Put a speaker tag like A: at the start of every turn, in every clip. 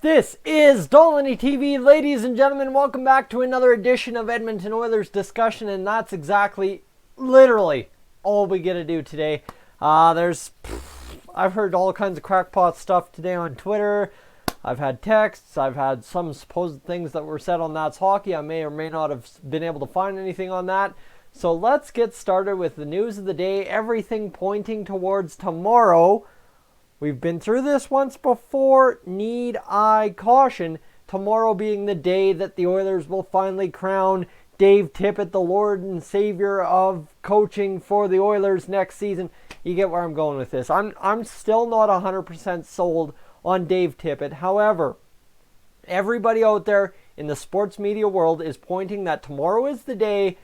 A: This is Dolynny TV, ladies and gentlemen. Welcome back to another edition of Edmonton Oilers discussion, and that's exactly, literally, all we get to do today. I've heard all kinds of crackpot stuff today on Twitter. I've had texts. I've had some supposed things that were said on That's Hockey. I may or may not have been able to find anything on that. So let's get started with the news of the day. Everything pointing towards tomorrow. We've been through this once before. Need I caution? Tomorrow being the day that the Oilers will finally crown Dave Tippett the Lord and Savior of coaching for the Oilers next season. You get where I'm going with this. I'm still not 100% sold on Dave Tippett. However, everybody out there in the sports media world is pointing that tomorrow is the day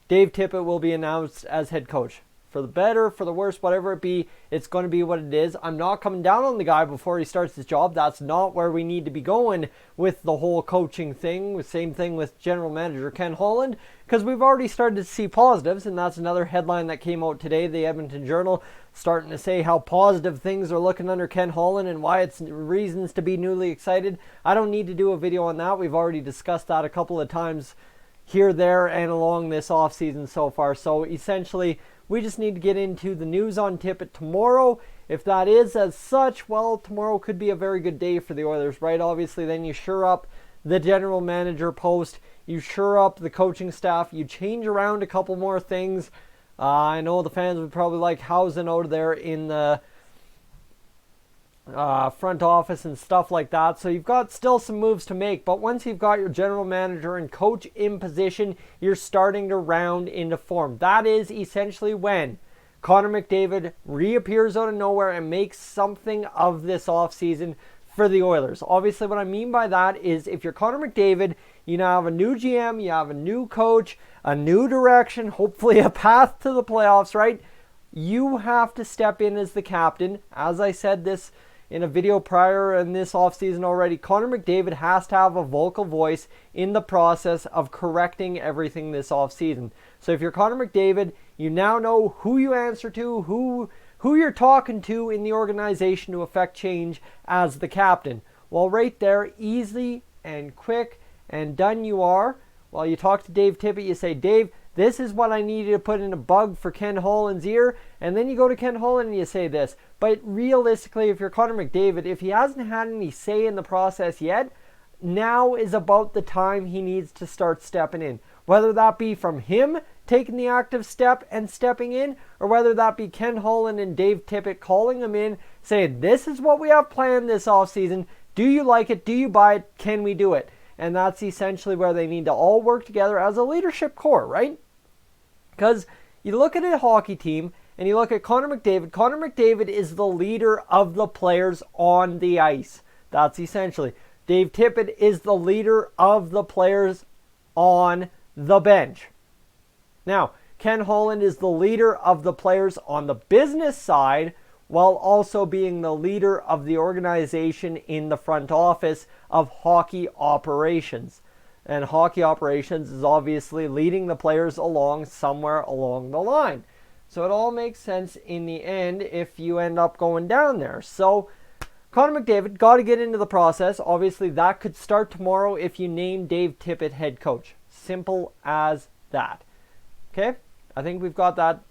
A: Dave Tippett will be announced as head coach. For the better, for the worse, whatever it be, it's going to be what it is. I'm not coming down on the guy before he starts his job. That's not where we need to be going with the whole coaching thing. Same thing with general manager Ken Holland, because we've already started to see positives, and that's another headline that came out today. The Edmonton Journal starting to say how positive things are looking under Ken Holland and why it's reasons to be newly excited. I don't need to do a video on that. We've already discussed that a couple of times here, there, and along this offseason so far. So essentially, we just need to get into the news on Tippett tomorrow. If that is as such, well, tomorrow could be a very good day for the Oilers, right? Obviously, then you shore up the general manager post. You shore up the coaching staff. You change around a couple more things. I know the fans would probably like Hausen out there in the front office and stuff like that. So you've got still some moves to make, but once you've got your general manager and coach in position, you're starting to round into form. That is essentially when Connor McDavid reappears out of nowhere and makes something of this offseason for the Oilers. Obviously, what I mean by that is if you're Connor McDavid, you now have a new GM, you have a new coach, a new direction, hopefully a path to the playoffs, right? You have to step in as the captain. As I said this in a video prior in this offseason already, Connor McDavid has to have a vocal voice in the process of correcting everything this offseason. So if you're Connor McDavid, you now know who you answer to, who you're talking to in the organization to affect change as the captain. Well, right there, easy and quick and done you are. While you talk to Dave Tippett, you say, Dave, this is what I needed to put in a bug for Ken Holland's ear. And then you go to Ken Holland and you say this. But realistically, if you're Connor McDavid, if he hasn't had any say in the process yet, now is about the time he needs to start stepping in. Whether that be from him taking the active step and stepping in, or whether that be Ken Holland and Dave Tippett calling him in, saying, this is what we have planned this offseason. Do you like it? Do you buy it? Can we do it? And that's essentially where they need to all work together as a leadership core, right? Because you look at a hockey team and you look at Connor McDavid. Connor McDavid is the leader of the players on the ice. That's essentially. Dave Tippett is the leader of the players on the bench. Now, Ken Holland is the leader of the players on the business side while also being the leader of the organization in the front office of hockey operations. And hockey operations is obviously leading the players along somewhere along the line. So it all makes sense in the end if you end up going down there. So Connor McDavid got to get into the process. Obviously that could start tomorrow if you name Dave Tippett head coach. Simple as that. Okay? I think we've got that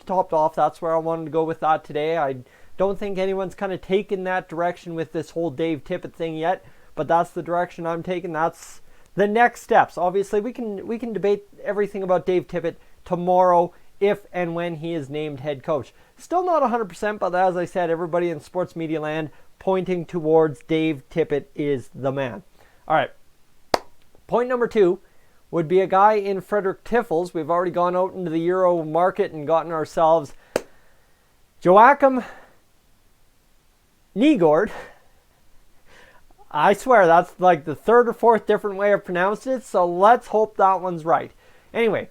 A: topped off. That's where I wanted to go with that today. I don't think anyone's kind of taken that direction with this whole Dave Tippett thing yet, but that's the direction I'm taking. That's the next steps. Obviously, we can debate everything about Dave Tippett tomorrow if and when he is named head coach. Still not 100%, but as I said, everybody in sports media land pointing towards Dave Tippett is the man. All right. Point number 2 would be a guy in Fredrick Tiffels. We've already gone out into the Euro market and gotten ourselves Joachim Nygård. I swear that's like the third or fourth different way I've pronounced it, so let's hope that one's right. Anyway,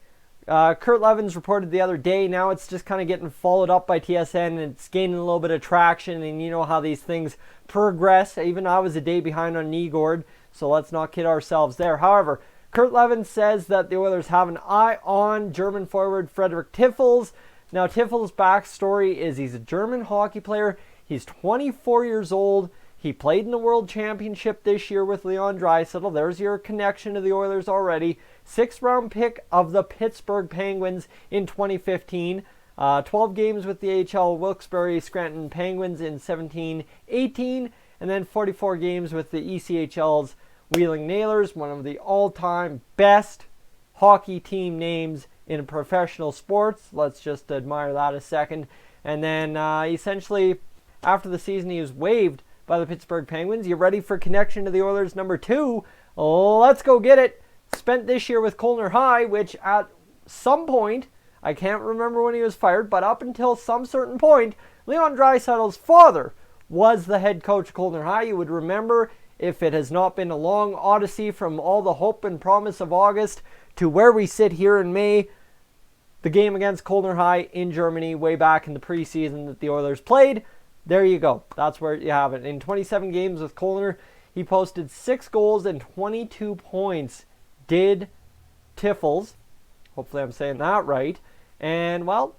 A: Kurt Levins reported the other day. Now it's just kind of getting followed up by TSN, and it's gaining a little bit of traction, and you know how these things progress. Even I was a day behind on Nygård, so let's not kid ourselves there. However, Kurt Levins says that the Oilers have an eye on German forward Fredrick Tiffels. Now, Tiffels' backstory is he's a German hockey player. He's 24 years old. He played in the World Championship this year with Leon Draisaitl. There's your connection to the Oilers already. 6th-round pick of the Pittsburgh Penguins in 2015. 12 games with the AHL Wilkes-Barre Scranton Penguins in 17-18. And then 44 games with the ECHL's Wheeling Nailers, one of the all-time best hockey team names in professional sports. Let's just admire that a second. And then essentially, after the season, he was waived by the Pittsburgh Penguins. You ready for connection to the Oilers number 2? Let's go get it. Spent this year with Colner High, which at some point, I can't remember when he was fired, but up until some certain point, Leon Draisaitl's father was the head coach of Colner High. You would remember, if it has not been a long odyssey from all the hope and promise of August to where we sit here in May, the game against Colner High in Germany way back in the preseason that the Oilers played. There you go. That's where you have it. In 27 games with Colner, he posted 6 goals and 22 points. Did Tiffels. Hopefully I'm saying that right. And, well,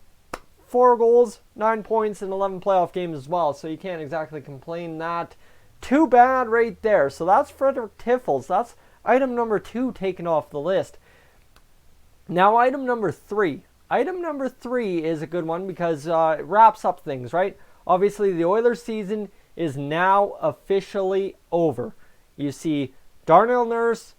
A: 4 goals, 9 points in 11 playoff games as well. So you can't exactly complain that too bad right there. So that's Fredrick Tiffels. That's item number 2 taken off the list. Now, item number 3. Item number 3 is a good one because it wraps up things, right? Obviously, the Oilers season is now officially over. You see Darnell Nurse,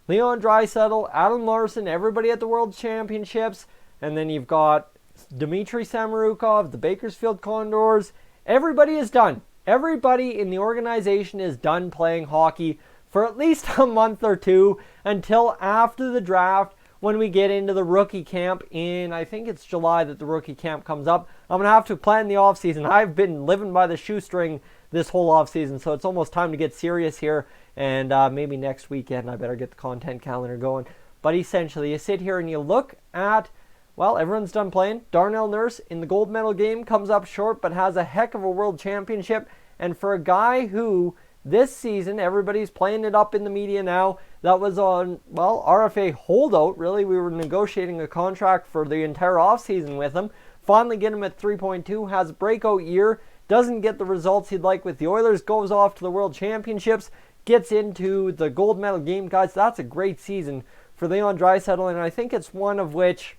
A: Leon Draisaitl, Adam Larson, everybody at the World Championships, and then you've got Dmitry Samorukov, the Bakersfield Condors. Everybody is done. Everybody in the organization is done playing hockey for at least a month or 2 until after the draft, when we get into the rookie camp in, I think it's July that the rookie camp comes up. I'm going to have to plan the offseason. I've been living by the shoestring this whole offseason, so it's almost time to get serious here. And maybe next weekend I better get the content calendar going. But essentially, you sit here and you look at, well, everyone's done playing. Darnell Nurse in the gold medal game comes up short, but has a heck of a world championship. And for a guy who, this season, everybody's playing it up in the media now, that was on, well, RFA holdout, really. We were negotiating a contract for the entire offseason with him. Finally get him at 3.2, has a breakout year, doesn't get the results he'd like with the Oilers, goes off to the World Championships, gets into the gold medal game. Guys, that's a great season for Leon Draisaitl, and I think it's one of which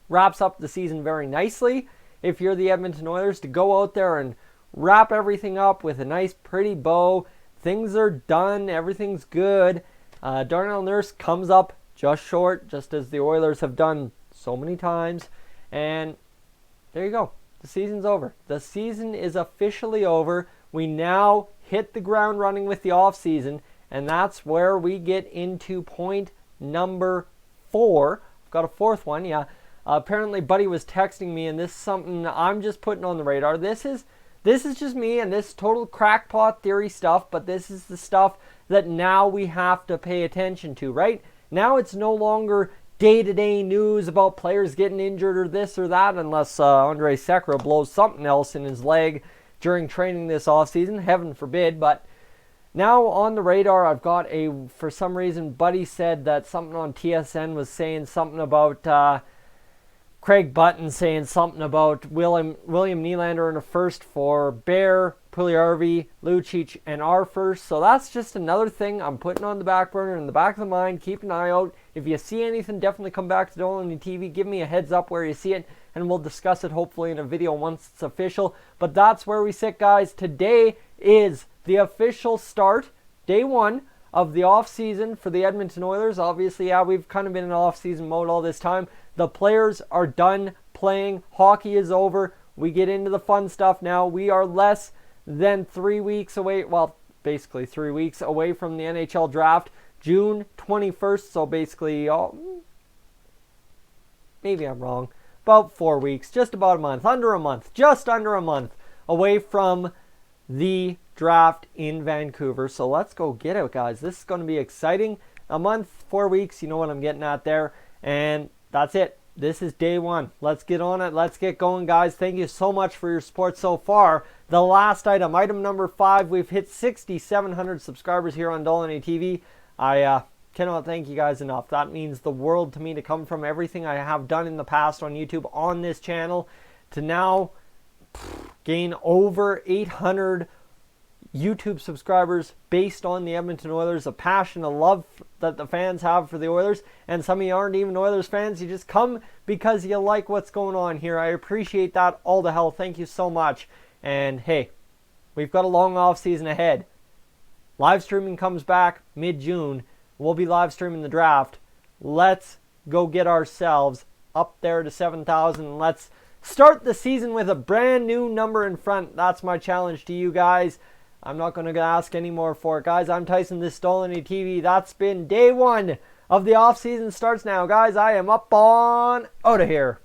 A: wraps up the season very nicely. If you're the Edmonton Oilers, to go out there and wrap everything up with a nice pretty bow. Things are done. Everything's good. Darnell Nurse comes up just short, just as the Oilers have done so many times. And there you go. The season's over. The season is officially over. We now hit the ground running with the offseason, and that's where we get into point number 4. I've got a 4th one, yeah. Apparently, Buddy was texting me, and this is something I'm just putting on the radar. This is just me and this total crackpot theory stuff, but this is the stuff that now we have to pay attention to, right? Now it's no longer day-to-day news about players getting injured or this or that, unless Andrei Sekera blows something else in his leg during training this offseason, heaven forbid. But now on the radar, I've got for some reason, Buddy said that something on TSN was saying something about Craig Button saying something about William Nylander in a first for Bear, Puljujarvi, Lucic, and our first. So that's just another thing I'm putting on the back burner, in the back of the mind. Keep an eye out. If you see anything, definitely come back to Dolynny TV. Give me a heads up where you see it, and we'll discuss it hopefully in a video once it's official. But that's where we sit, guys. Today is the official start, day 1 of the off-season for the Edmonton Oilers. Obviously, yeah, we've kind of been in off-season mode all this time. The players are done playing. Hockey is over. We get into the fun stuff now. We are less than 3 weeks away. Well, basically 3 weeks away from the NHL draft. June 21st. So basically, maybe I'm wrong. About 4 weeks. Just about a month. Under a month. Just under a month away from the draft in Vancouver. So let's go get it, guys. This is going to be exciting. A month, 4 weeks. You know what I'm getting at there. And that's it. This is day 1. Let's get on it. Let's get going, guys. Thank you so much for your support so far. The last item number 5. We've hit 6,700 subscribers here on Dolynny TV. I cannot thank you guys enough. That means the world to me, to come from everything I have done in the past on YouTube on this channel to now gain over 800 YouTube subscribers based on the Edmonton Oilers, a passion, a love that the fans have for the Oilers, and some of you aren't even Oilers fans. You just come because you like what's going on here. I appreciate that all the hell. Thank you so much. And hey, we've got a long off season ahead. Live streaming comes back mid-June. We'll be live streaming the draft. Let's go get ourselves up there to 7,000. Let's start the season with a brand new number in front. That's my challenge to you guys. I'm not going to ask any more for it, guys. I'm Tyson, this Dolynny TV. That's been day 1 of the off-season starts now, guys. I am up on out of here.